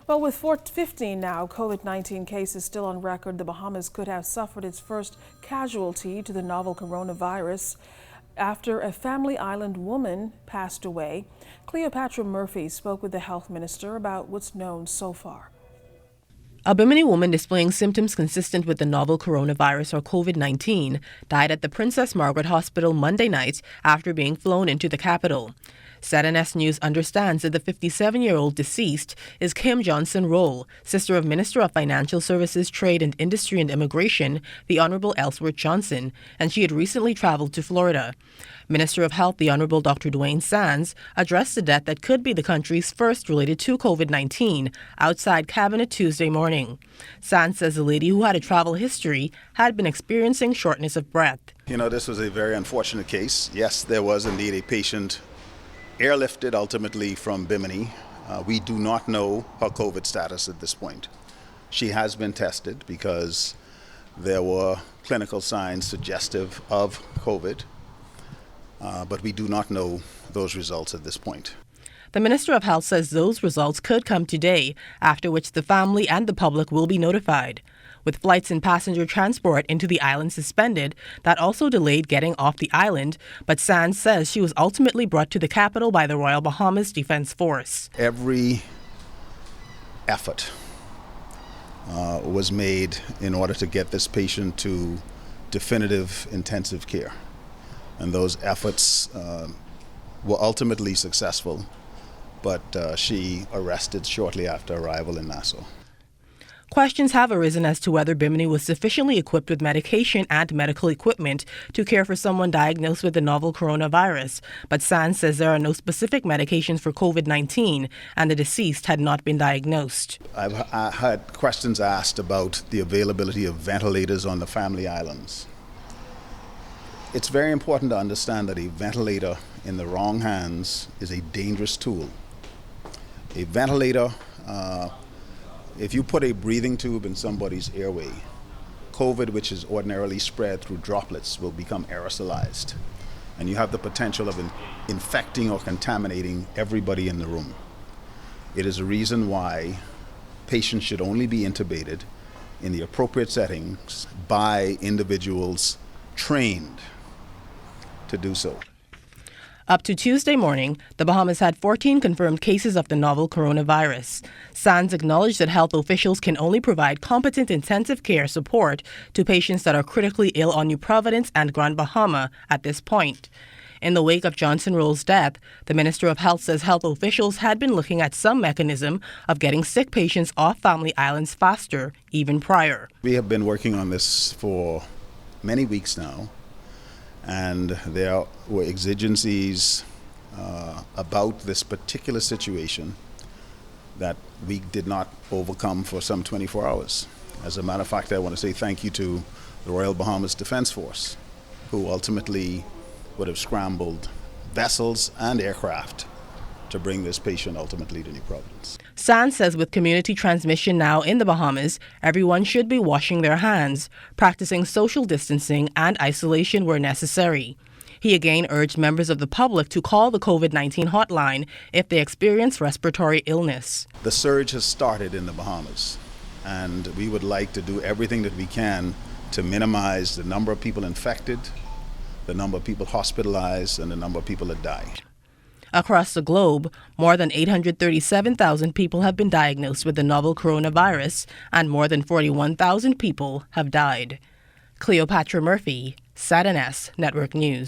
Well, with 15 now COVID-19 cases still on record, the Bahamas could have suffered its first casualty to the novel coronavirus after a family island woman passed away. Cleopatra Murphy spoke with the health minister about what's known so far. A Bimini woman displaying symptoms consistent with the novel coronavirus or COVID-19 died at the Princess Margaret Hospital Monday night after being flown into the capital. ZNS News understands that the 57-year-old deceased is Kim Johnson Roll, sister of Minister of Financial Services, Trade and Industry and Immigration, the Honorable Ellsworth Johnson, and she had recently traveled to Florida. Minister of Health, the Honorable Dr. Dwayne Sands, addressed the death that could be the country's first related to COVID-19 outside Cabinet Tuesday morning. Sands says the lady who had a travel history had been experiencing shortness of breath. This was a very unfortunate case. Yes, there was indeed a patient airlifted ultimately from Bimini. We do not know her COVID status at this point. She has been tested because there were clinical signs suggestive of COVID, but we do not know those results at this point. The Minister of Health says those results could come today, after which the family and the public will be notified. With flights and passenger transport into the island suspended, that also delayed getting off the island, but Sands says she was ultimately brought to the capital by the Royal Bahamas Defense Force. Every effort was made in order to get this patient to definitive intensive care, and those efforts were ultimately successful, but she arrested shortly after arrival in Nassau. Questions have arisen as to whether Bimini was sufficiently equipped with medication and medical equipment to care for someone diagnosed with the novel coronavirus, but Sands says there are no specific medications for COVID-19 and the deceased had not been diagnosed. I've had questions asked about the availability of ventilators on the family islands. It's very important to understand that a ventilator in the wrong hands is a dangerous tool. A ventilator, if you put a breathing tube in somebody's airway, COVID, which is ordinarily spread through droplets, will become aerosolized. And you have the potential of infecting or contaminating everybody in the room. It is a reason why patients should only be intubated in the appropriate settings by individuals trained to do so. Up to Tuesday morning, the Bahamas had 14 confirmed cases of the novel coronavirus. Sands acknowledged that health officials can only provide competent intensive care support to patients that are critically ill on New Providence and Grand Bahama at this point. In the wake of Johnson Roll's death, the Minister of Health says health officials had been looking at some mechanism of getting sick patients off family islands faster, even prior. We have been working on this for many weeks now, and there were exigencies about this particular situation that we did not overcome for some 24 hours. As a matter of fact, I want to say thank you to the Royal Bahamas Defense Force, who ultimately would have scrambled vessels and aircraft to bring this patient ultimately to New Providence. Sands says with community transmission now in the Bahamas, everyone should be washing their hands, practicing social distancing and isolation where necessary. He again urged members of the public to call the COVID-19 hotline if they experience respiratory illness. The surge has started in the Bahamas, and we would like to do everything that we can to minimize the number of people infected, the number of people hospitalized, and the number of people that died. Across the globe, more than 837,000 people have been diagnosed with the novel coronavirus and more than 41,000 people have died. Cleopatra Murphy, ZNS Network News.